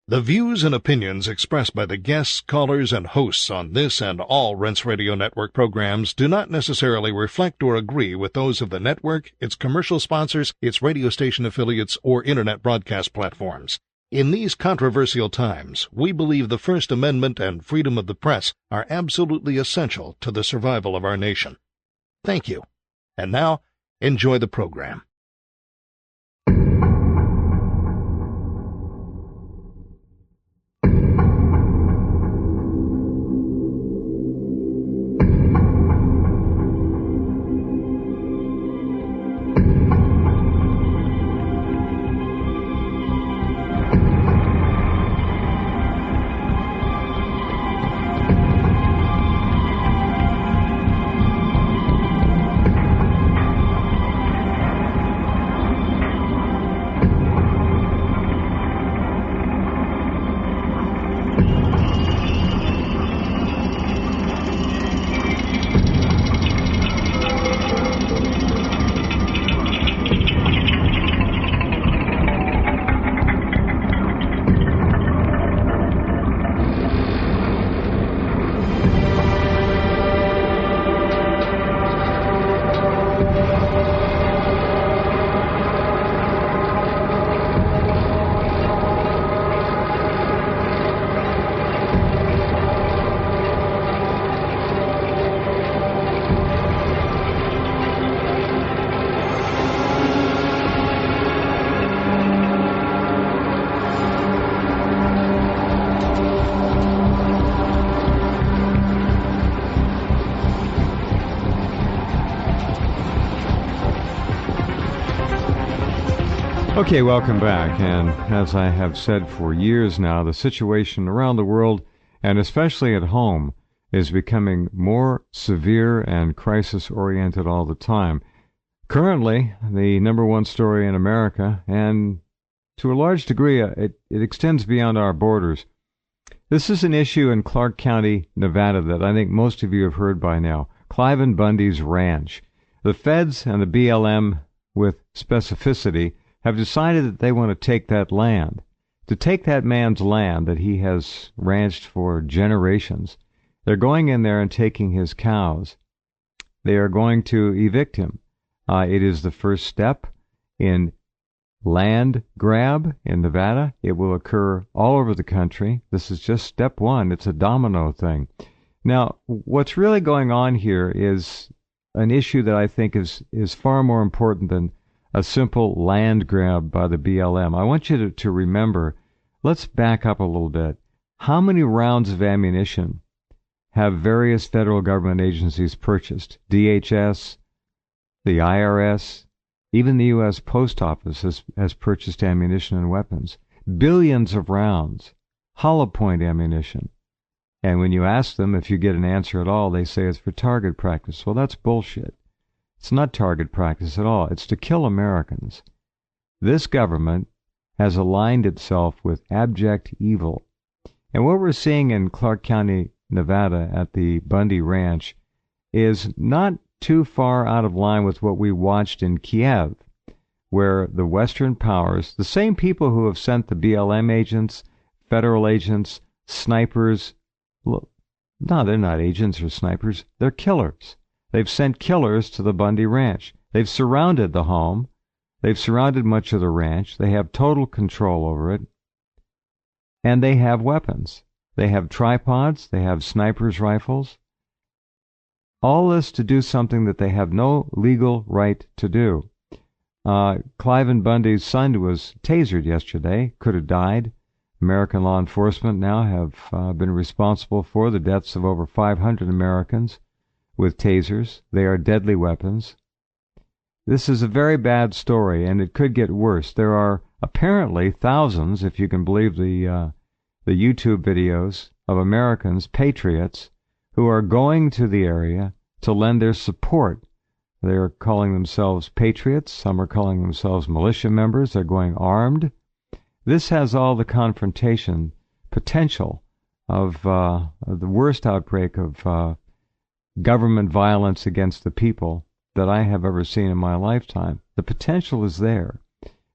The views and opinions expressed by the guests, callers, and hosts on this and all Rense Radio Network programs do not necessarily reflect or agree with those of the network, its commercial sponsors, its radio station affiliates, or Internet broadcast platforms. In these controversial times, we believe the First Amendment and freedom of the press are absolutely essential to the survival of our nation. Thank you. And now, enjoy the program. Okay, welcome back. And as I have said for years now, the situation around the world, and especially at home, is becoming more severe and crisis-oriented all the time. Currently, the number one story in America, and to a large degree, it extends beyond our borders. This is an issue in Clark County, Nevada, that I think most of you have heard by now. Clive and Bundy's Ranch. The feds and the BLM, with specificity, have decided that they want to take that land. To take that man's land that he has ranched for generations. They're going in there and taking his cows. They are going to evict him. It is the first step in land grab in Nevada. It will occur all over the country. This is just step one. It's a domino thing. Now, what's really going on here is an issue that I think is far more important than a simple land grab by the BLM. I want you to remember, let's back up a little bit. How many rounds of ammunition have various federal government agencies purchased? DHS, the IRS, even the U.S. Post Office has purchased ammunition and weapons. Billions of rounds, hollow point ammunition. And when you ask them, if you get an answer at all, they say it's for target practice. Well, that's bullshit. It's not target practice at all. It's to kill Americans. This government has aligned itself with abject evil. And what we're seeing in Clark County, Nevada, at the Bundy Ranch, is not too far out of line with what we watched in Kiev, where the Western powers, the same people who have sent the BLM agents, federal agents, snipers, no, they're not agents or snipers, they're killers. They've sent killers to the Bundy Ranch. They've surrounded the home. They've surrounded much of the ranch. They have total control over it. And they have weapons. They have tripods. They have snipers' rifles. All this to do something that they have no legal right to do. Clive and Bundy's son was tasered yesterday, could have died. American law enforcement now have been responsible for the deaths of over 500 Americans with tasers. They are deadly weapons. This is a very bad story, and it could get worse. There are apparently thousands, if you can believe the YouTube videos, of Americans, patriots, who are going to the area to lend their support. They're calling themselves patriots. Some are calling themselves militia members. They're going armed. This has all the confrontation potential of the worst outbreak of government violence against the people that I have ever seen in my lifetime. The potential is there.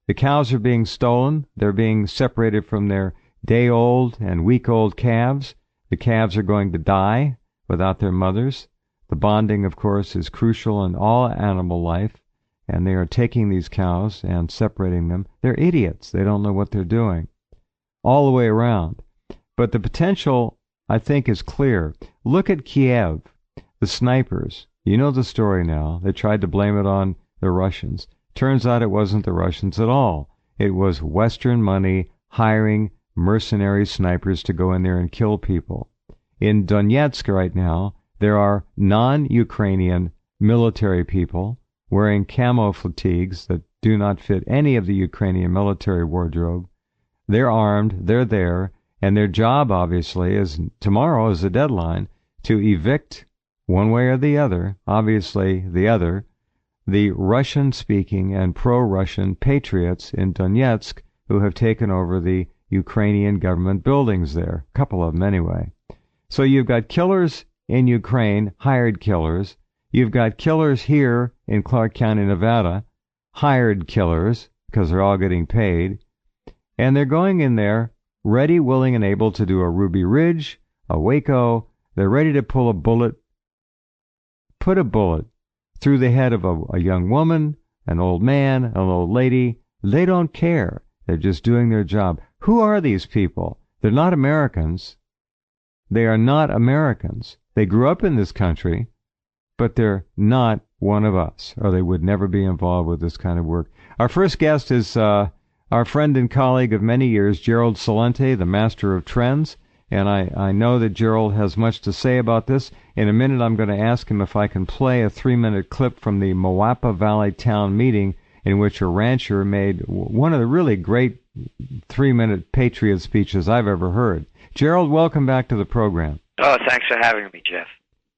The cows are being stolen. They're being separated from their day-old and week-old calves. The calves are going to die without their mothers. The bonding, of course, is crucial in all animal life, and they are taking these cows and separating them. They're idiots. They don't know what they're doing all the way around. But the potential, I think, is clear. Look at Kiev, the snipers. You know the story now. They tried to blame it on the Russians. Turns out it wasn't the Russians at all. It was Western money hiring mercenary snipers to go in there and kill people. In Donetsk right now, there are non-Ukrainian military people wearing camo fatigues that do not fit any of the Ukrainian military wardrobe. They're armed, they're there, and their job, obviously, is tomorrow is the deadline to evict, one way or the other, obviously the other, the Russian-speaking and pro-Russian patriots in Donetsk who have taken over the Ukrainian government buildings there, a couple of them anyway. So you've got killers in Ukraine, hired killers. You've got killers here in Clark County, Nevada, hired killers, because they're all getting paid. And they're going in there ready, willing, and able to do a Ruby Ridge, a Waco. They're ready to pull a bullet, put a bullet through the head of a young woman, an old man, an old lady. They don't care. They're just doing their job. Who are these people? They're not Americans. They are not Americans. They grew up in this country, but they're not one of us, or they would never be involved with this kind of work. Our first guest is our friend and colleague of many years, Gerald Celente, the master of trends. And I know that Gerald has much to say about this. In a minute, I'm going to ask him if I can play a 3-minute clip from the Moapa Valley town meeting in which a rancher made one of the really great 3-minute patriot speeches I've ever heard. Gerald, welcome back to the program. Oh, thanks for having me, Jeff.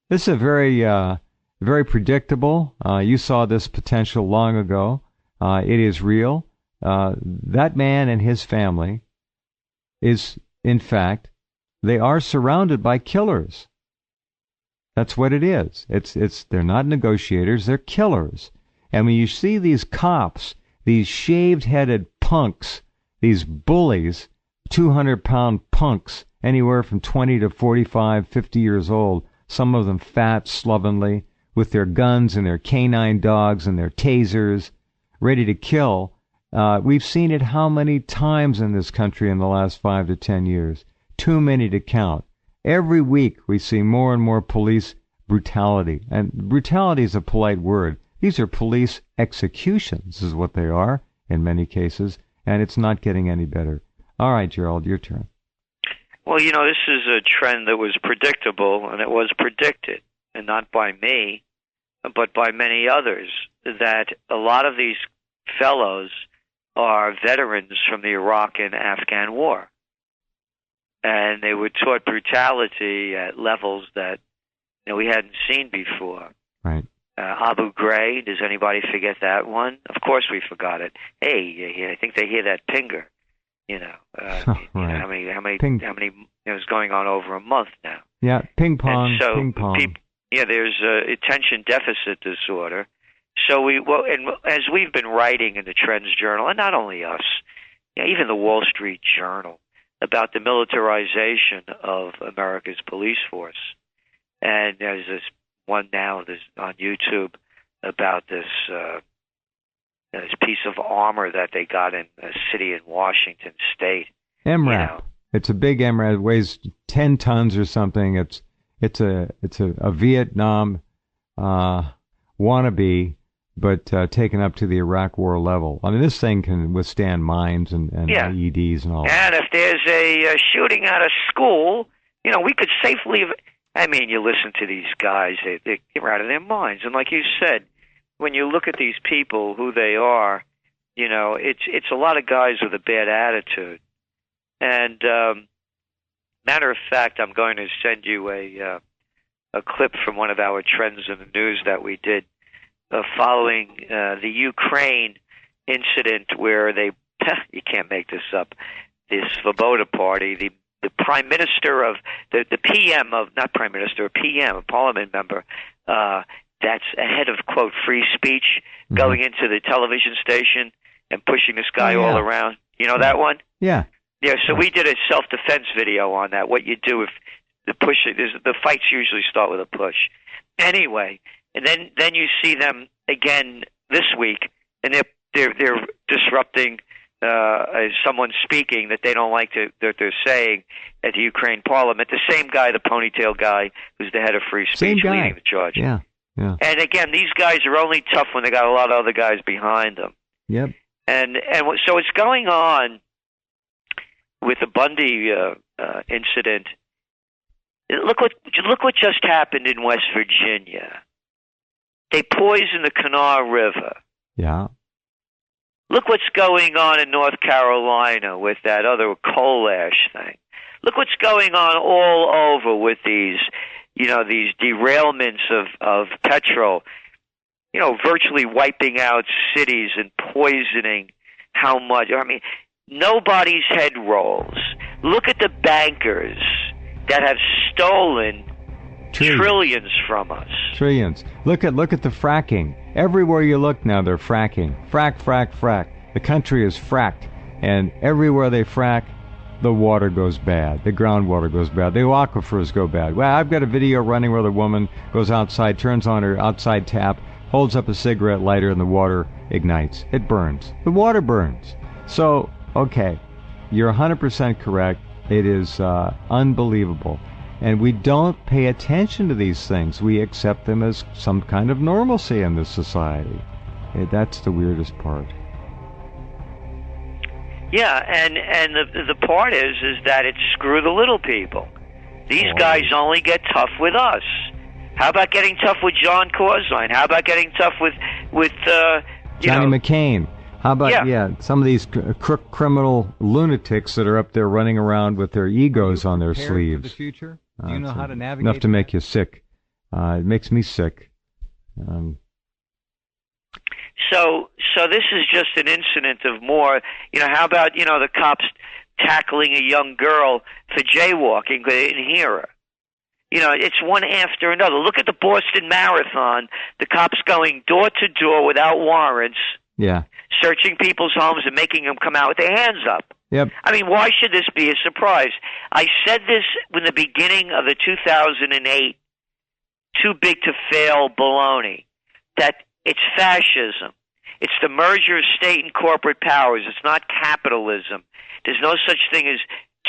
This is very predictable. You saw this potential long ago. It is real. That man and his family is, in fact, they are surrounded by killers. That's what it is. They're not negotiators, they're killers. And when you see these cops, these shaved-headed punks, these bullies, 200-pound punks, anywhere from 20 to 45, 50 years old, some of them fat, slovenly, with their guns and their canine dogs and their tasers, ready to kill. We've seen it how many times in this country in the last 5 to 10 years? Too many to count. Every week we see more and more police brutality. And brutality is a polite word. These are police executions is what they are in many cases, and it's not getting any better. All right, Gerald, your turn. Well, this is a trend that was predictable, and it was predicted, and not by me, but by many others, that a lot of these fellows are veterans from the Iraq and Afghan war. And they were taught brutality at levels that we hadn't seen before. Right. Abu Ghraib, does anybody forget that one? Of course we forgot it. Hey, I think they hear that pinger. Right. How many? It was going on over a month now. Yeah, ping pong. And so ping pong. there's attention deficit disorder. So and as we've been writing in the TrendsJournal, and not only us, even the Wall Street Journal, about the militarization of America's police force. And there's this one now on YouTube about this piece of armor that they got in a city in Washington State. MRAP. It's a big MRAP. It weighs 10 tons or something. It's a Vietnam wannabe, but taken up to the Iraq War level. I mean, this thing can withstand mines and IEDs and all. And if there's a shooting at a school, we could safely. I mean, you listen to these guys; they're out of their minds. And like you said, when you look at these people, who they are, it's a lot of guys with a bad attitude. And matter of fact, I'm going to send you a clip from one of our Trends in the News that we did following the Ukraine incident where they, you can't make this up, this Svoboda party, the prime minister of, the PM of, not prime minister, a PM, a parliament member, that's ahead of, quote, free speech, going into the television station and pushing this guy all around. You know that one? Yeah. Yeah, so we did a self-defense video on that. What you do if the fights usually start with a push. Anyway, and then you see them again this week, and they're disrupting someone speaking that they don't like that they're saying at the Ukraine Parliament. The same guy, the ponytail guy, who's the head of free speech, leading the charge. Yeah. And again, these guys are only tough when they got a lot of other guys behind them. Yep. And so it's going on with the Bundy incident. Look what just happened in West Virginia. They poisoned the Kanawha River. Yeah. Look what's going on in North Carolina with that other coal ash thing. Look what's going on all over with these derailments of petrol, virtually wiping out cities and poisoning how much. I mean, nobody's head rolls. Look at the bankers that have stolen trillions from us. Trillions. Look at the fracking. Everywhere you look now, they're fracking. Frack. The country is fracked, and everywhere they frack, the water goes bad. The groundwater goes bad. The aquifers go bad. Well, I've got a video running where the woman goes outside, turns on her outside tap, holds up a cigarette lighter, and the water ignites. It burns. The water burns. So, okay, you're 100% correct. It is unbelievable. And we don't pay attention to these things. We accept them as some kind of normalcy in this society. That's the weirdest part. Yeah, and the part is that it's screw the little people. These guys only get tough with us. How about getting tough with John Corzine? How about getting tough with Johnny McCain? How about some of these criminal lunatics that are up there running around with their egos on their sleeves? For the future? Do you know how to navigate? Enough to make you sick. It makes me sick. So this is just an incident of more. How about the cops tackling a young girl for jaywalking because they didn't hear her? It's one after another. Look at the Boston Marathon. The cops going door to door without warrants. Yeah. Searching people's homes and making them come out with their hands up. Yep. I mean, why should this be a surprise? I said this in the beginning of the 2008 too big to fail baloney, that it's fascism. It's the merger of state and corporate powers. It's not capitalism. There's no such thing as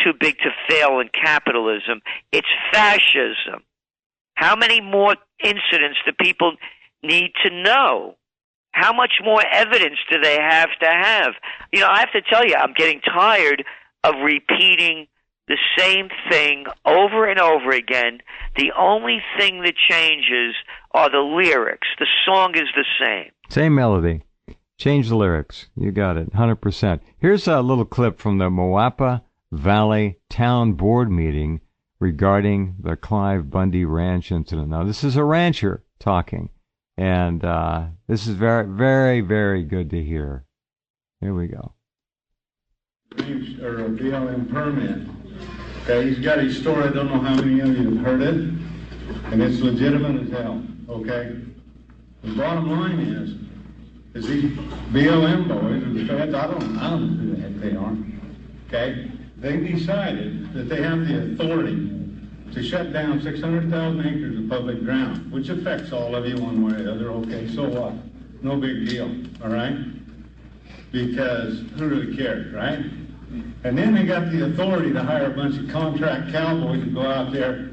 too big to fail in capitalism. It's fascism. How many more incidents do people need to know? How much more evidence do they have to have? I have to tell you, I'm getting tired of repeating the same thing over and over again. The only thing that changes are the lyrics. The song is the same. Same melody. Change the lyrics. You got it, 100%. Here's a little clip from the Moapa Valley Town Board meeting regarding the Clive Bundy Ranch incident. Now, this is a rancher talking. And this is very, very, very good to hear. Here we go. Or a BLM permit. Okay, he's got his story. I don't know how many of you have heard it, and it's legitimate as hell. Okay, the bottom line is these BLM boys or the feds? I don't know who the heck they are. Okay, they decided that they have the authority to shut down 600,000 acres of public ground, which affects all of you one way or the other. Okay, so what? No big deal, all right? Because who really cares, right? And then they got the authority to hire a bunch of contract cowboys to go out there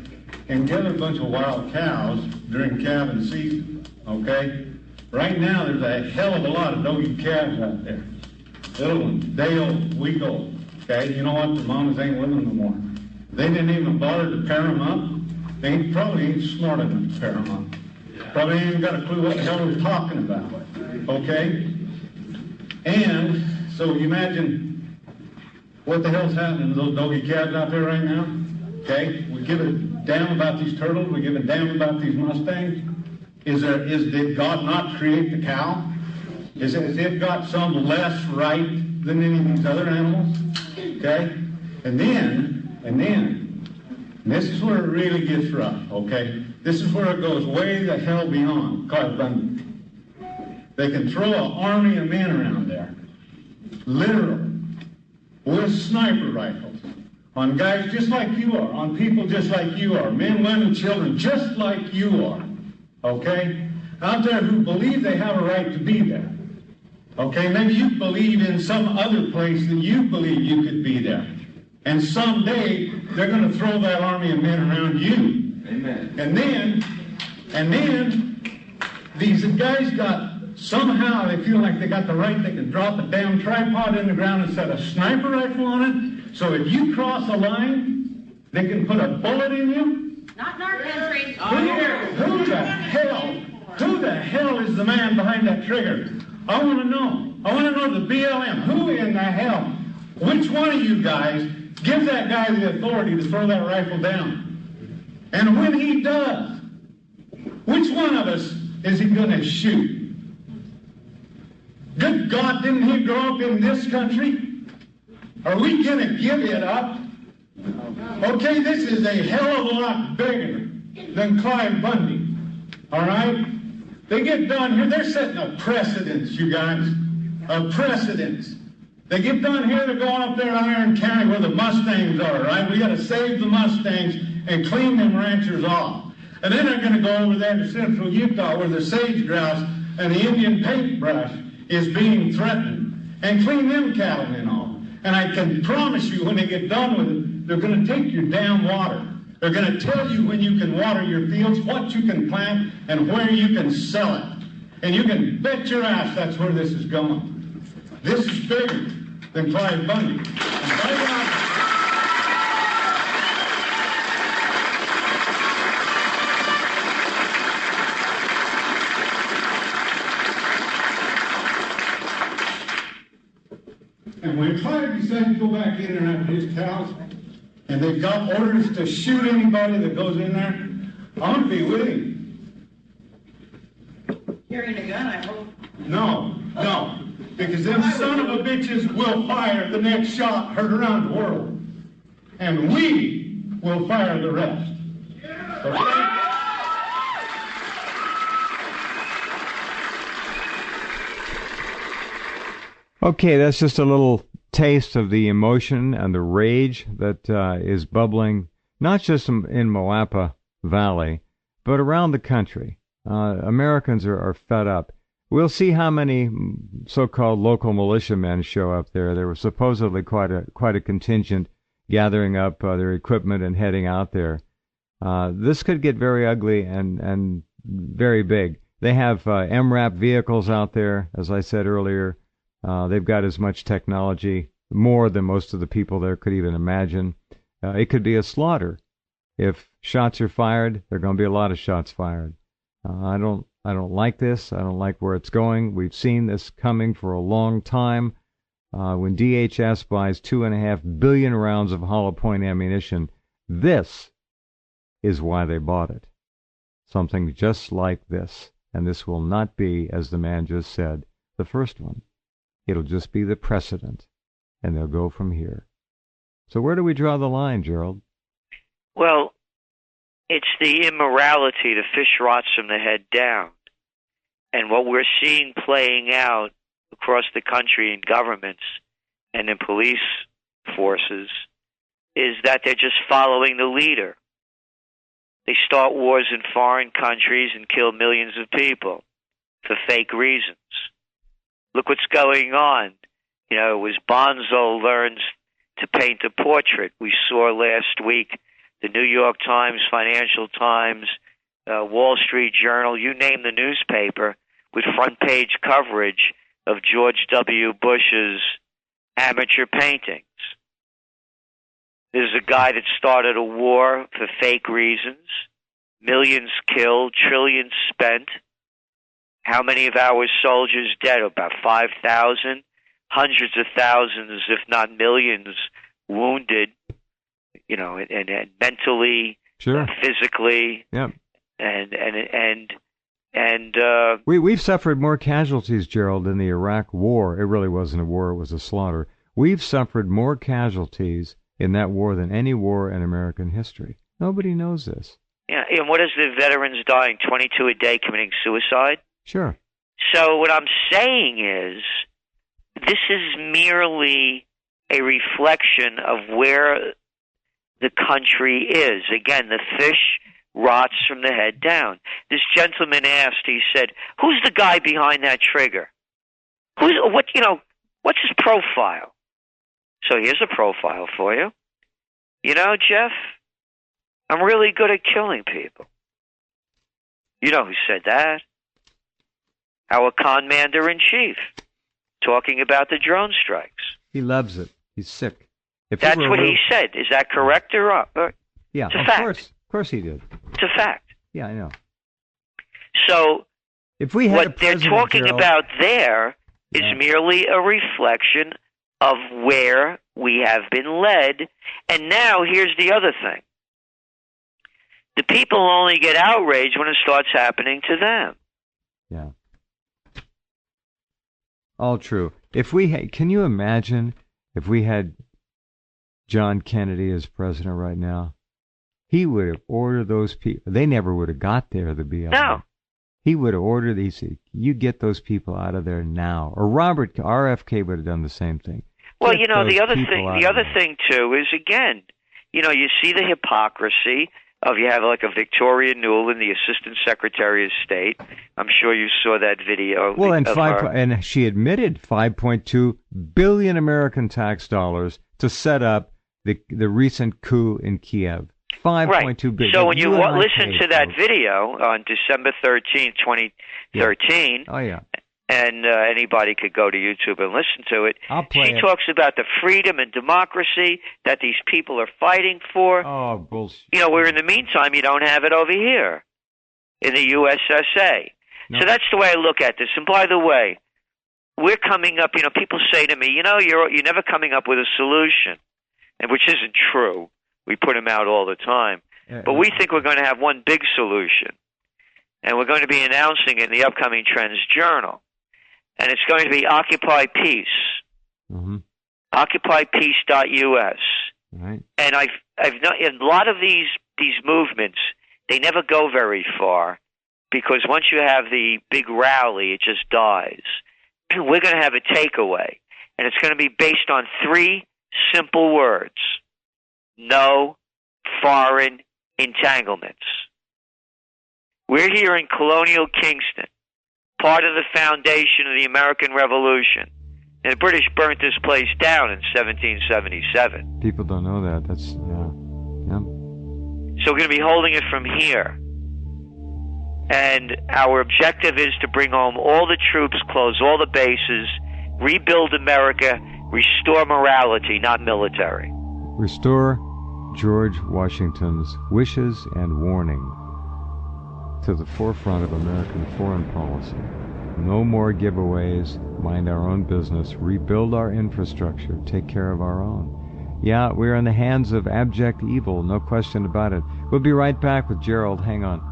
and gather a bunch of wild cows during calving season, okay? Right now, there's a hell of a lot of doggy calves out there. Little ones, day old, week old, okay? You know what? The mamas ain't with them no more. They didn't even bother to pair them up. They probably ain't smart enough to pair them up. Probably ain't even got a clue what the hell we're talking about, okay? And so you imagine what the hell's happening to those doggy calves out there right now, okay? We give a damn about these turtles. We give a damn about these Mustangs. Did God not create the cow? Has it got some less right than any of these other animals, okay? And this is where it really gets rough, okay? This is where it goes way the hell beyond Clive Bundy. They can throw an army of men around there, literally, with sniper rifles on guys just like you are, on people just like you are, men, women, children, just like you are, okay? Out there who believe they have a right to be there, okay? Maybe you believe in some other place that you believe you could be there. And someday, they're going to throw that army of men around you. Amen. And then, these guys somehow they feel like they got the right, they can drop a damn tripod in the ground and set a sniper rifle on it, so if you cross a line, they can put a bullet in you? Not in our country. Who the hell is the man behind that trigger? I want to know. I want to know the BLM. Who in the hell? Which one of you guys gives that guy the authority to throw that rifle down? And when he does, which one of us is he going to shoot? Good God, didn't he grow up in this country? Are we going to give it up? Okay, this is a hell of a lot bigger than Clive Bundy. All right? They get done here, they're setting a precedence, you guys. A precedence. They get done here, they're going up there to Iron County where the Mustangs are, right? We got to save the Mustangs and clean them ranchers off. And then they're going to go over there to central Utah where the sage grouse and the Indian paintbrush is being threatened and clean them cattlemen off. And I can promise you when they get done with it, they're going to take your damn water. They're going to tell you when you can water your fields, what you can plant, and where you can sell it. And you can bet your ass that's where this is going. This is bigger than Clive Bundy. And by God, and when Clive decided to go back in there after his cows, and they've got orders to shoot anybody that goes in there, I'm going to be with him. Carrying a gun, I hope. No. Because them son of a bitches will fire the next shot heard around the world. And we will fire the rest. Okay? Okay, that's just a little taste of the emotion and the rage that is bubbling, not just in Moapa Valley, but around the country. Americans are fed up. We'll see how many so-called local militiamen show up there. There was supposedly quite a contingent gathering up their equipment and heading out there. This could get very ugly and very big. They have MRAP vehicles out there, as I said earlier. They've got as much technology, more than most of the people there could even imagine. It could be a slaughter. If shots are fired, there are going to be a lot of shots fired. I don't like this. I don't like where it's going. We've seen this coming for a long time. When DHS buys 2.5 billion rounds of hollow point ammunition, this is why they bought it. Something just like this. And this will not be, as the man just said, the first one. It'll just be the precedent, and they'll go from here. So where do we draw the line, Gerald? Well, it's the immorality. The fish rots from the head down. And what we're seeing playing out across the country in governments and in police forces is that they're just following the leader. They start wars in foreign countries and kill millions of people for fake reasons. Look what's going on. You know, it was Bonzo learns to paint a portrait. We saw last week the New York Times, Financial Times, Wall Street Journal, you name the newspaper, with front page coverage of George W. Bush's amateur paintings. There's a guy that started a war for fake reasons, millions killed, trillions spent. How many of our soldiers dead? About 5,000. Hundreds of thousands, if not millions, wounded, you know, and mentally, sure. Physically. Yep. And we've suffered more casualties, Gerald, in the Iraq War. It really wasn't a war, it was a slaughter. We've suffered more casualties in that war than any war in American history. Nobody knows this. Yeah, and what is the veterans dying? 22 a day committing suicide? Sure. So what I'm saying is, this is merely a reflection of where the country is. Again, the fish rots from the head down. This gentleman asked, he said, who's the guy behind that trigger? What's his profile? So here's a profile for you. You know, Jeff, I'm really good at killing people. You know who said that? Our commander-in-chief, talking about the drone strikes. He loves it. He's sick. That's what he said. Is that correct or wrong? Yeah, it's a fact. Of course he did. It's a fact. Yeah, I know. So if we had what they're talking about there is merely a reflection of where we have been led. And now here's the other thing. The people only get outraged when it starts happening to them. Yeah. All true. Can you imagine if we had John Kennedy as president right now? He would have ordered those people. They never would have got there, the BLM. No. He would have ordered these. You get those people out of there now. Or RFK would have done the same thing. Well, the other thing too is, again, you see the hypocrisy of, you have like a Victoria Nuland, the Assistant Secretary of State. I'm sure you saw that video. Well, and she admitted $5.2 billion American tax dollars to set up the recent coup in Kiev. $5.2 billion. So when you listen to that video on December 13th, 2013, and anybody could go to YouTube and listen to it, she talks about the freedom and democracy that these people are fighting for. Oh, bullshit. Where in the meantime, you don't have it over here in the USSA. No. So that's the way I look at this. And by the way, we're coming up, people say to me, you're never coming up with a solution, and which isn't true. We put them out all the time. But we think we're going to have one big solution. And we're going to be announcing it in the upcoming TrendsJournal. And it's going to be Occupy Peace. Mm-hmm. OccupyPeace.us. Right. And a lot of these movements, they never go very far, because once you have the big rally, it just dies. We're going to have a takeaway. And it's going to be based on 3 simple words. No foreign entanglements. We're here in colonial Kingston, part of the foundation of the American Revolution. And the British burnt this place down in 1777. People don't know that. So we're going to be holding it from here. And our objective is to bring home all the troops, close all the bases, rebuild America, restore morality, not military. Restore George Washington's wishes and warning to the forefront of American foreign policy. No more giveaways, mind our own business, rebuild our infrastructure, take care of our own. Yeah, we're in the hands of abject evil, no question about it. We'll be right back with Gerald. Hang on.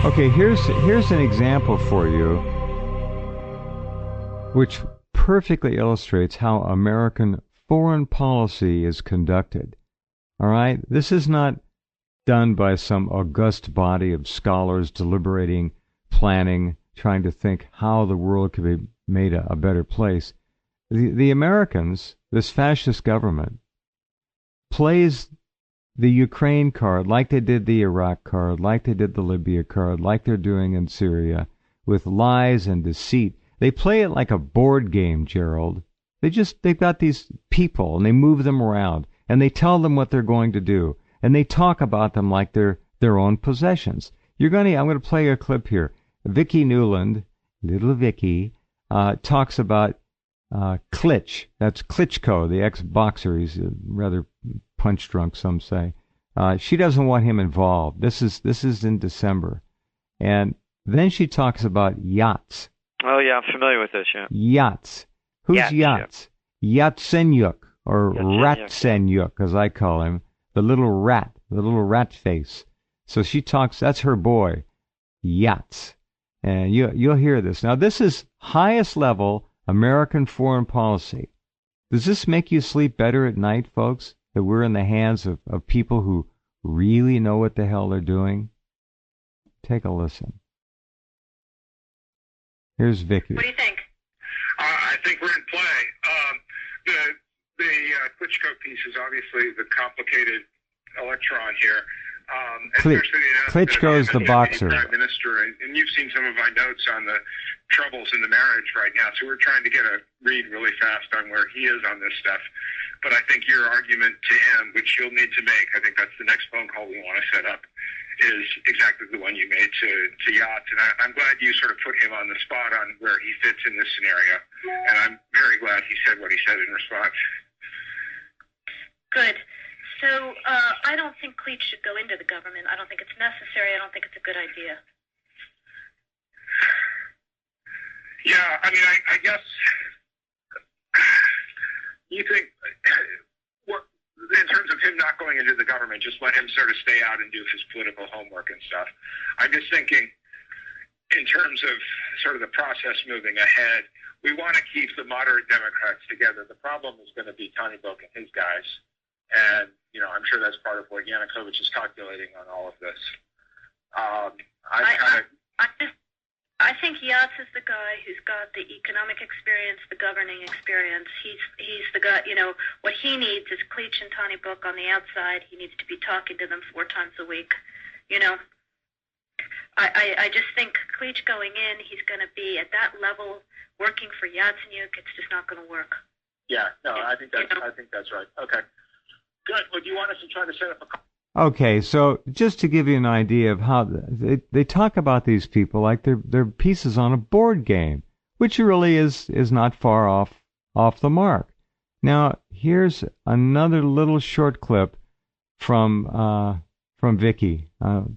Okay, here's an example for you which perfectly illustrates how American foreign policy is conducted. All right? This is not done by some august body of scholars deliberating, planning, trying to think how the world could be made a better place. The Americans, this fascist government, plays the Ukraine card like they did the Iraq card, like they did the Libya card, like they're doing in Syria, with lies and deceit. They play it like a board game, Gerald. They've got these people, and they move them around, and they tell them what they're going to do, and they talk about them like they're their own possessions. I'm going to play a clip here. Vicki Nuland little Vicky, talks about Klitsch. That's Klitschko, the ex-boxer. He's rather punch-drunk, some say. She doesn't want him involved. This is in December. And then she talks about yachts. Oh, yeah, I'm familiar with this, yeah. Yachts. Who's yachts? Yeah. Yatsenyuk, or Ratsenyuk, as I call him. The little rat face. So she talks, that's her boy, yachts. And you'll hear this. Now, this is highest level American foreign policy. Does this make you sleep better at night, folks, that we're in the hands of people who really know what the hell they're doing? Take a listen. Here's Vicky. What do you think? I think we're in play. The Klitschko piece is obviously the complicated electron here. Klitschko's the boxer. Prime Minister, and you've seen some of my notes on the troubles in the marriage right now. So we're trying to get a read really fast on where he is on this stuff. But I think your argument to him, which you'll need to make, I think that's the next phone call we want to set up, is exactly the one you made to Yachts. And I'm glad you sort of put him on the spot on where he fits in this scenario. And I'm very glad he said what he said in response. Good. So I don't think Klitsch should go into the government. I don't think it's necessary. I don't think it's a good idea. Yeah, I mean, I guess you think, in terms of him not going into the government, just let him sort of stay out and do his political homework and stuff. I'm just thinking, in terms of sort of the process moving ahead, we want to keep the moderate Democrats together. The problem is going to be Tony Book and his guys. And, you know, I'm sure that's part of what Yanukovych is calculating on all of this. I think Yachts is the guy who's got the economic experience, the governing experience. He's the guy, you know, what he needs is Klitsch and Tony Book on the outside. He needs to be talking to them 4 times a week, you know. I just think Klitsch going in, he's going to be at that level working for Yatsenyuk. It's just not going to work. Yeah, no, I think that's right. Okay. Good. Well, do you want us to try to set up a call? Okay, so just to give you an idea of how they talk about these people like they're pieces on a board game, which really is not far off the mark. Now, here's another little short clip from Vicky.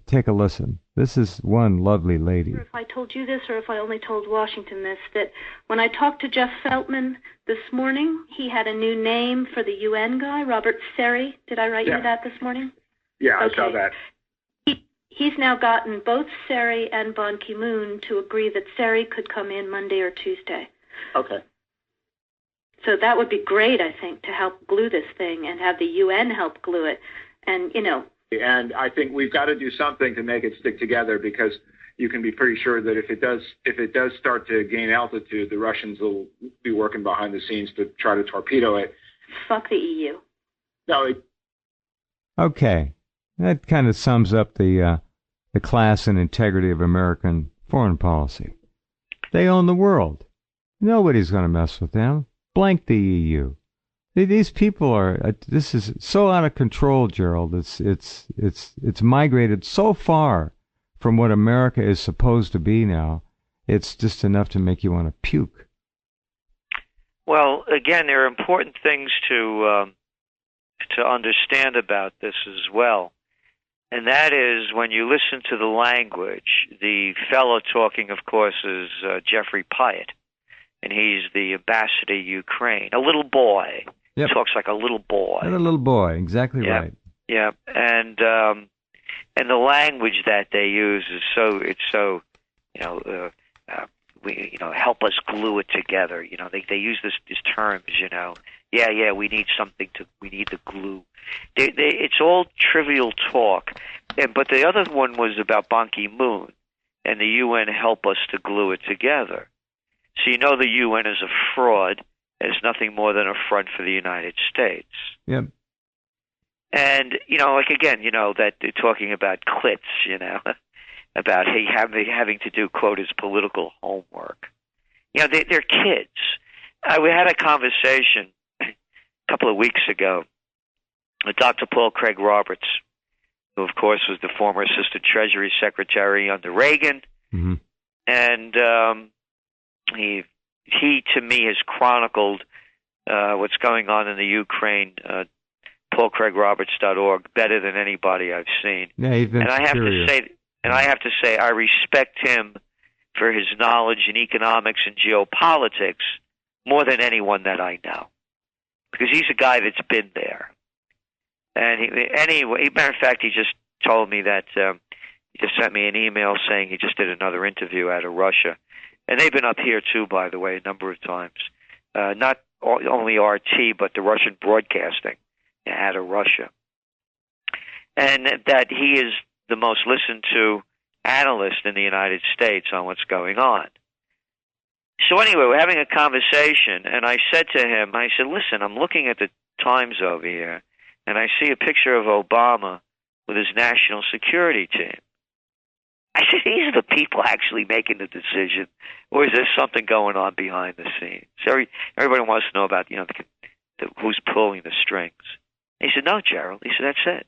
Take a listen. This is one lovely lady. If I told you this or if I only told Washington this, that when I talked to Jeff Feltman this morning, he had a new name for the UN guy, Robert Seri. Did I write you that this morning? Yeah, okay. I saw that. He's now gotten both Seri and Ban Ki-moon to agree that Seri could come in Monday or Tuesday. Okay. So that would be great, I think, to help glue this thing and have the UN help glue it. And, you know. And I think we've got to do something to make it stick together, because you can be pretty sure that if it does start to gain altitude, the Russians will be working behind the scenes to try to torpedo it. Fuck the EU. No. Okay. That kind of sums up the class and integrity of American foreign policy. They own the world. Nobody's going to mess with them. Blank the EU. These people are. This is so out of control, Gerald. It's migrated so far from what America is supposed to be now. It's just enough to make you want to puke. Well, again, there are important things to understand about this as well. And that is, when you listen to the language, the fellow talking, of course, is Jeffrey Pyatt, and he's the ambassador to Ukraine. A little boy. Yep. He talks like a little boy. Like a little boy, exactly right. Yeah, and the language that they use is so help us glue it together. You know, they use these terms. You know, we need the glue. It's all trivial talk. But the other one was about Ban Ki-moon and the UN help us to glue it together. So you know the UN is a fraud. It's nothing more than a front for the United States. Yep. And, that they're talking about Klitsch, about having to do, quote, his political homework. They're kids. We had a conversation a couple of weeks ago with Dr. Paul Craig Roberts, who, of course, was the former Assistant Treasury Secretary under Reagan. Mm-hmm. And he to me has chronicled what's going on in the Ukraine. PaulCraigRoberts.org better than anybody I've seen. Yeah, he's been and I have to say, I respect him for his knowledge in economics and geopolitics more than anyone that I know, because he's a guy that's been there. And matter of fact, he just told me that he just sent me an email saying he just did another interview out of Russia, and they've been up here too, by the way, a number of times. Not only RT, but the Russian broadcasting out of Russia, and that he is the most listened to analyst in the United States on what's going on. So anyway, we're having a conversation, and I said to him, I said, listen, I'm looking at the Times over here, and I see a picture of Obama with his national security team. I said, these are the people actually making the decision, or is there something going on behind the scenes? Everybody wants to know about, who's pulling the strings. He said, no, Gerald. He said, that's it.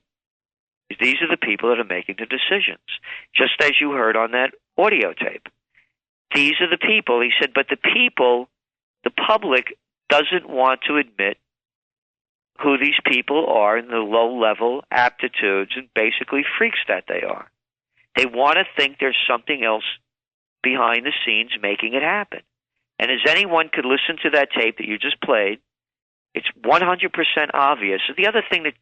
These are the people that are making the decisions, just as you heard on that audio tape. These are the people. He said, but the people, the public, doesn't want to admit who these people are and the low-level aptitudes and basically freaks that they are. They want to think there's something else behind the scenes making it happen. And as anyone could listen to that tape that you just played, it's 100% obvious. The other thing that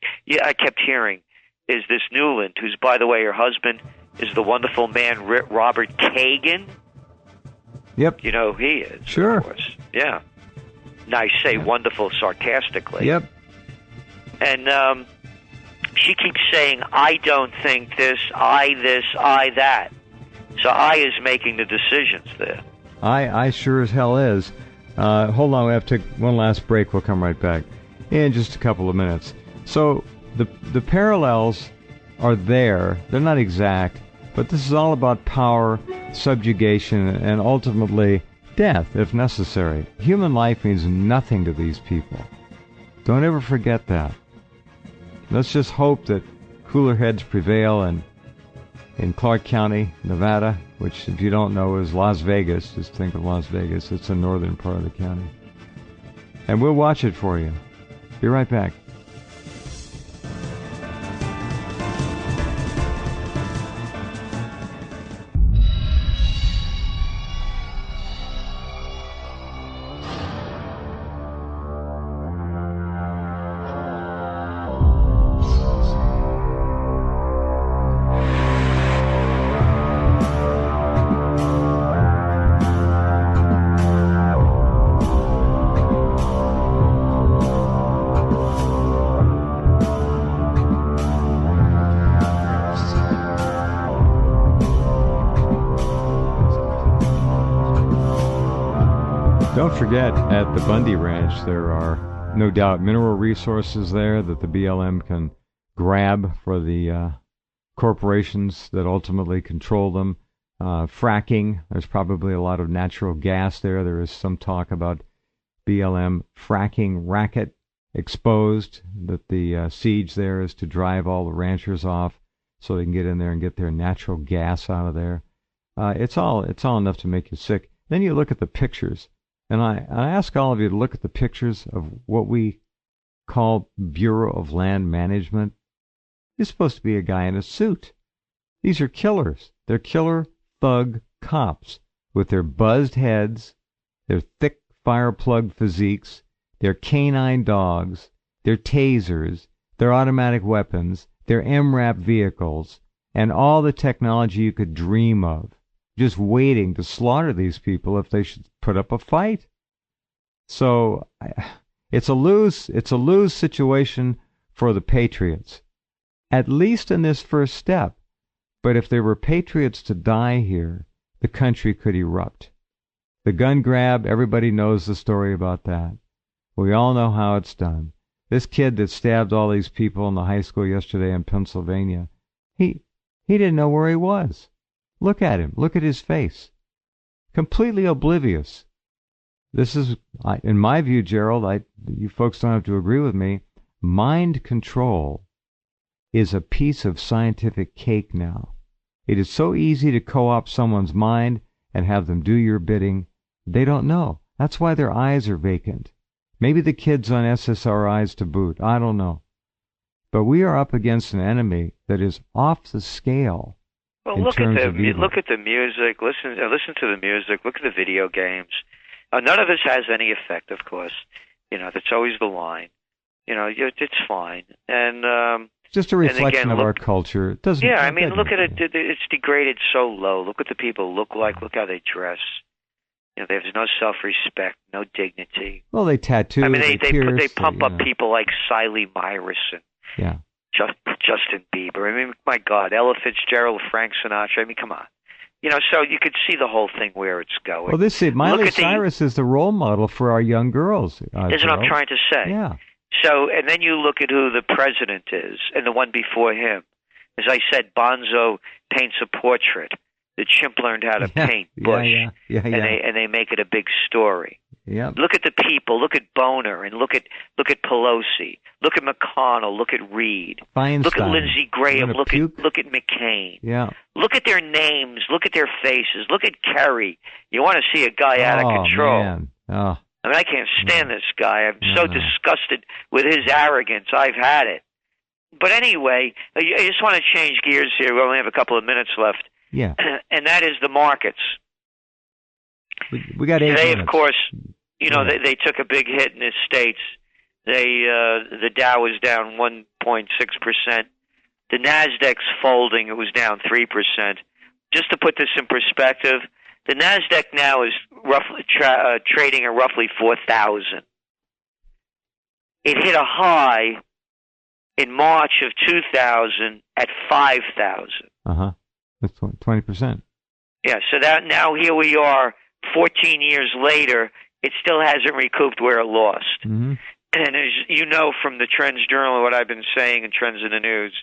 I kept hearing is this Newland, who's, by the way, her husband is the wonderful man Robert Kagan. Yep. You know who he is, sure. Of course. Yeah. And I say wonderful sarcastically. Yep. And she keeps saying, I don't think this, I that. So I is making the decisions there. I sure as hell is. Hold on, we have to take one last break. We'll come right back in just a couple of minutes. So the parallels are there. They're not exact, but this is all about power, subjugation, and ultimately death, if necessary. Human life means nothing to these people. Don't ever forget that. Let's just hope that cooler heads prevail in Clark County, Nevada, which, if you don't know, is Las Vegas. Just think of Las Vegas. It's the northern part of the county. And we'll watch it for you. Be right back. Don't forget, at the Bundy Ranch, there are no doubt mineral resources there that the BLM can grab for the corporations that ultimately control them. Fracking, there's probably a lot of natural gas there. There is some talk about BLM fracking racket exposed, that the siege there is to drive all the ranchers off so they can get in there and get their natural gas out of there. It's all enough to make you sick. Then you look at the pictures. And I ask all of you to look at the pictures of what we call Bureau of Land Management. He's supposed to be a guy in a suit. These are killers. They're killer thug cops with their buzzed heads, their thick fire-plugged physiques, their canine dogs, their tasers, their automatic weapons, their MRAP vehicles, and all the technology you could dream of, just waiting to slaughter these people if they should put up a fight. So it's a lose situation for the patriots, at least in this first step. But if there were patriots to die here, the country could erupt. The gun grab, everybody knows the story about that. We all know how it's done. This kid that stabbed all these people in the high school yesterday in Pennsylvania, he didn't know where he was. Look at him. Look at his face. Completely oblivious. This is, in my view, Gerald, you folks don't have to agree with me, mind control is a piece of scientific cake now. It is so easy to co-opt someone's mind and have them do your bidding They don't know. That's why their eyes are vacant. Maybe the kids on SSRIs to boot. I don't know. But we are up against an enemy that is off the scale. Well, look at the music. Listen to the music. Look at the video games. None of this has any effect, of course. That's always the line. It's fine. And just a reflection of our culture. It doesn't. Yeah, I mean, look at it. It's degraded so low. Look what the people look like. Look how they dress. There's no self-respect, no dignity. Well, they tattoo. I mean, they pump up people like Siley Myerson. Yeah. Justin Bieber. I mean, my God, Ella Fitzgerald, Frank Sinatra. I mean, come on. So you could see the whole thing where it's going. Well, Miley Cyrus is the role model for our young girls. Isn't what I'm trying to say? Yeah. So, and then you look at who the president is, and the one before him. As I said, Bonzo paints a portrait. The chimp learned how to paint Bush, and they make it a big story. Yeah. Look at the people. Look at Boner, and look at Pelosi. Look at McConnell. Look at Reid. Feinstein. Look at Lindsey Graham. Look at McCain. Yeah. Look at their names. Look at their faces. Look at Kerry. You want to see a guy out of control? Man. Oh. I mean, I can't stand this guy. I'm so disgusted with his arrogance. I've had it. But anyway, I just want to change gears here. We only have a couple of minutes left. Yeah. And that is the markets. We got 8 Today, minutes. of course, they took a big hit in the States. The Dow was down 1.6%. The Nasdaq's folding. It was down 3%. Just to put this in perspective, the Nasdaq now is roughly trading at roughly 4,000. It hit a high in March of 2000 at 5,000. That's 20%. Yeah. So that now here we are, 14 years later. It still hasn't recouped where it lost. Mm-hmm. And as you know from the TrendsJournal, what I've been saying in Trends in the News,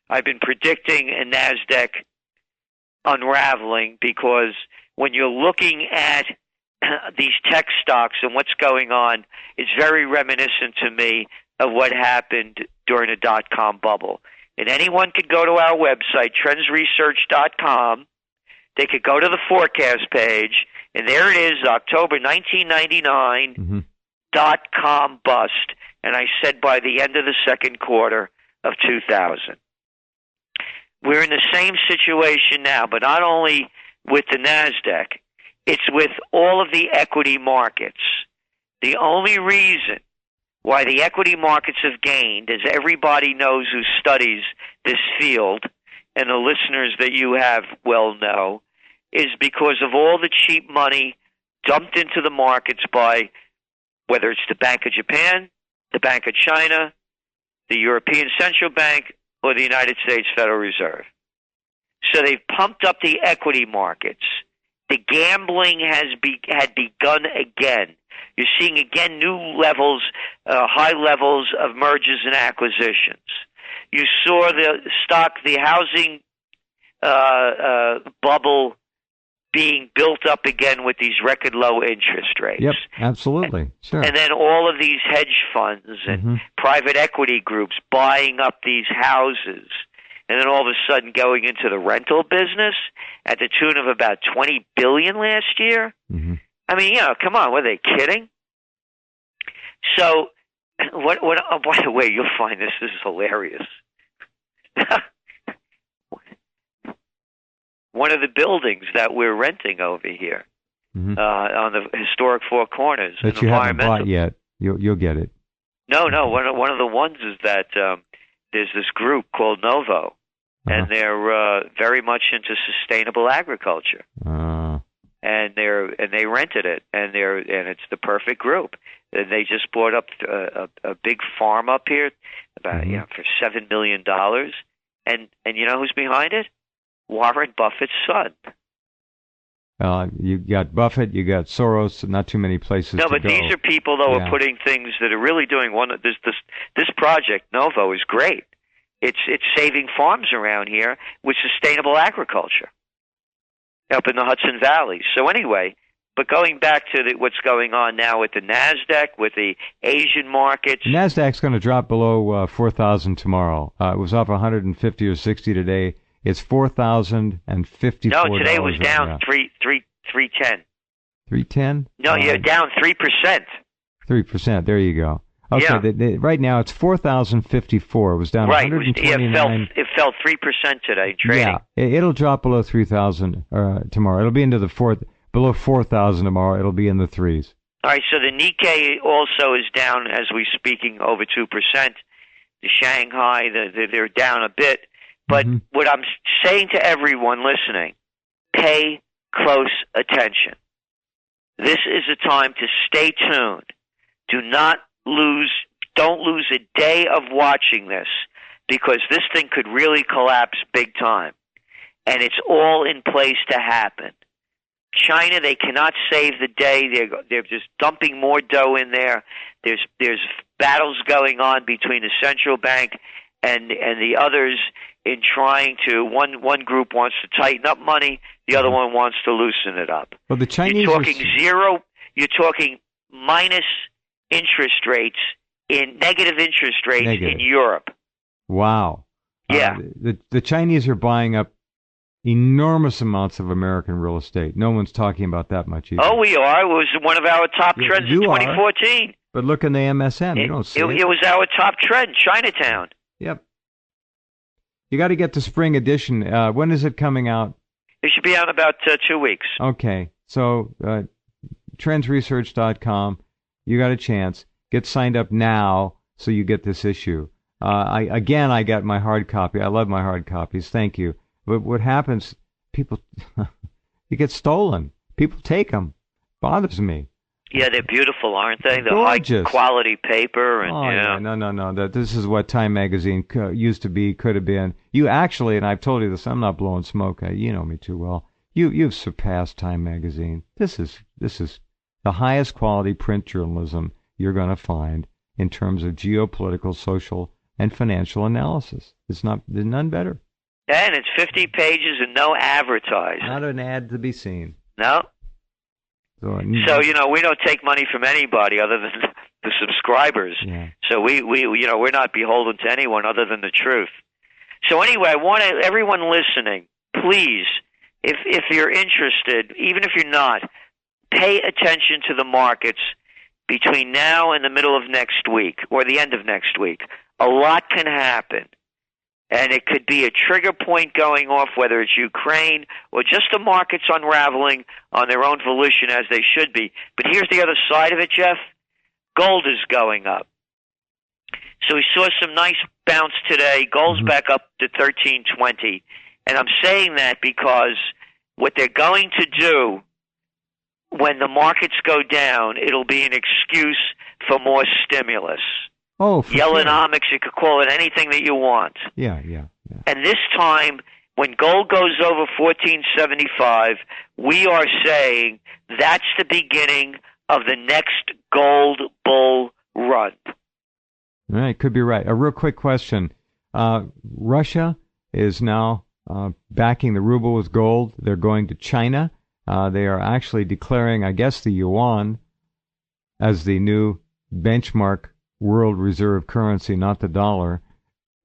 I've been predicting a Nasdaq unraveling, because when you're looking at these tech stocks and what's going on, it's very reminiscent to me of what happened during the dot-com bubble. And anyone could go to our website, TrendsResearch.com. They could go to the forecast page, and there it is, October 1999, dot-com bust. And I said by the end of the second quarter of 2000. We're in the same situation now, but not only with the Nasdaq, it's with all of the equity markets. The only reason why the equity markets have gained, as everybody knows who studies this field, and the listeners that you have well know, is because of all the cheap money dumped into the markets by, whether it's the Bank of Japan, the Bank of China, the European Central Bank, or the United States Federal Reserve. So they've pumped up the equity markets. The gambling had begun again. You're seeing again new levels, high levels of mergers and acquisitions. You saw the housing bubble being built up again with these record low interest rates. Yep, absolutely. Sure. And then all of these hedge funds and private equity groups buying up these houses. And then all of a sudden going into the rental business at the tune of about $20 billion last year. I mean, come on, were they kidding? So, what? Oh, by the way, you'll find this is hilarious. One of the buildings that we're renting over here on the historic Four Corners. That you haven't bought yet. You'll get it. No. One of the ones is that there's this group called Novo, and they're very much into sustainable agriculture. And they rented it, and it's the perfect group. And they just bought up a big farm up here, about for $7 million. And you know who's behind it? Warren Buffett's son. You got Buffett, you got Soros, not too many places to go. No, but these are people, though, are putting things that are really doing this project, Novo, is great. It's saving farms around here with sustainable agriculture up in the Hudson Valley. So anyway, but going back to what's going on now with the Nasdaq, with the Asian markets. The Nasdaq's going to drop below 4,000 tomorrow. It was up 150 or 60 today. It's $4,054. No, today was down 310. 310? No, you're down 3%. 3%. There you go. Okay, yeah. Right now it's 4,054. It was down 129. It fell 3% today trading. Yeah, it'll drop below 3,000 tomorrow. It'll be into the below 4,000 tomorrow. It'll be in the threes. All right, so the Nikkei also is down as we're speaking, over 2%. The Shanghai, they're down a bit. But what I'm saying to everyone listening, pay close attention. This is a time to stay tuned. Don't lose a day of watching this, because this thing could really collapse big time. And it's all in place to happen. China, they cannot save the day. They're just dumping more dough in there. There's battles going on between the central bank and the others in trying to, one group wants to tighten up money, the other one wants to loosen it up. Well, the Chinese you're talking minus interest rates, negative interest rates in Europe. Wow. Yeah. The Chinese are buying up enormous amounts of American real estate. No one's talking about that much either. Oh, we are. It was one of our top trends in 2014. But look in the MSM. You don't see it. It was our top trend, Chinatown. Yep. You got to get the spring edition. When is it coming out? It should be out in about 2 weeks. Okay. So, TrendsResearch.com. You got a chance. Get signed up now so you get this issue. I got my hard copy. I love my hard copies. Thank you. But what happens, people, you get stolen. People take them. Bothers me. Yeah, they're beautiful, aren't they? The gorgeous. High quality paper. And, yeah. No. This is what Time Magazine used to be, could have been. You actually, and I've told you this, I'm not blowing smoke. You know me too well. You've surpassed Time Magazine. This is the highest quality print journalism you're going to find in terms of geopolitical, social, and financial analysis. There's none better. And it's 50 pages and no advertising. Not an ad to be seen. No. So, we don't take money from anybody other than the subscribers. Yeah. So we're not beholden to anyone other than the truth. So anyway, I want everyone listening, please, if you're interested, even if you're not, pay attention to the markets between now and the middle of next week or the end of next week. A lot can happen. And it could be a trigger point going off, whether it's Ukraine or just the markets unraveling on their own volition as they should be. But here's the other side of it, Jeff. Gold is going up. So we saw some nice bounce today. Gold's back up to $13.20. And I'm saying that because what they're going to do when the markets go down, it'll be an excuse for more stimulus. Oh, for Yellenomics, you could call it anything that you want. Yeah. And this time, when gold goes over $14.75, we are saying that's the beginning of the next gold bull run. All right, could be right. A real quick question. Russia is now backing the ruble with gold. They're going to China. They are actually declaring, I guess, the yuan as the new benchmark world reserve currency, not the dollar.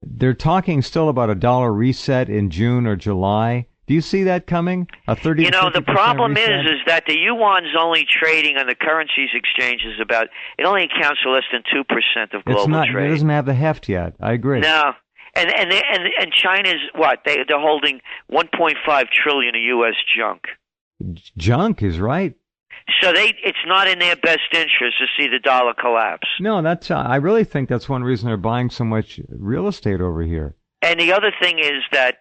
They're talking still about a dollar reset in June or July. Do you see that coming? A 30 the problem reset? is that the yuan's only trading on the currencies exchanges it only accounts for less than 2% of global trade. It doesn't have the heft yet. I agree. No. And China's what? They're holding $1.5 trillion of U.S. junk. Junk is right. So it's not in their best interest to see the dollar collapse. No, I really think that's one reason they're buying so much real estate over here. And the other thing is that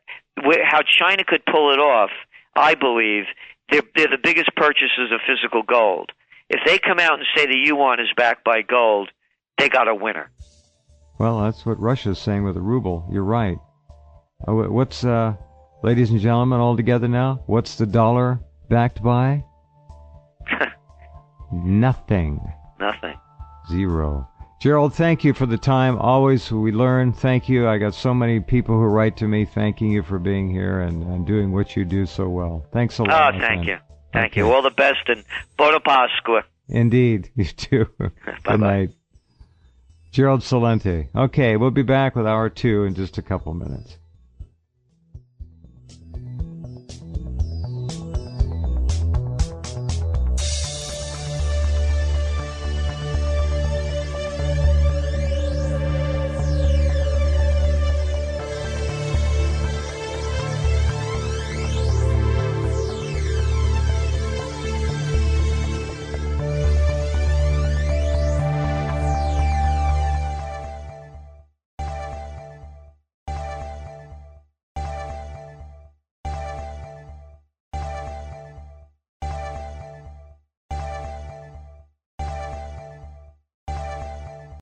how China could pull it off, I believe, they're the biggest purchasers of physical gold. If they come out and say the yuan is backed by gold, they got a winner. Well, that's what Russia's saying with the ruble. You're right. What's, ladies and gentlemen, all together now, what's the dollar backed by? Nothing. Zero. Gerald, thank you for the time. Always we learn. Thank you. I got so many people who write to me thanking you for being here and doing what you do so well. Thanks a lot. Oh, thank you. Thank you. All the best and Buona Pasqua. Indeed. You too. Good night. Gerald Celente. Okay, we'll be back with hour 2 in just a couple minutes.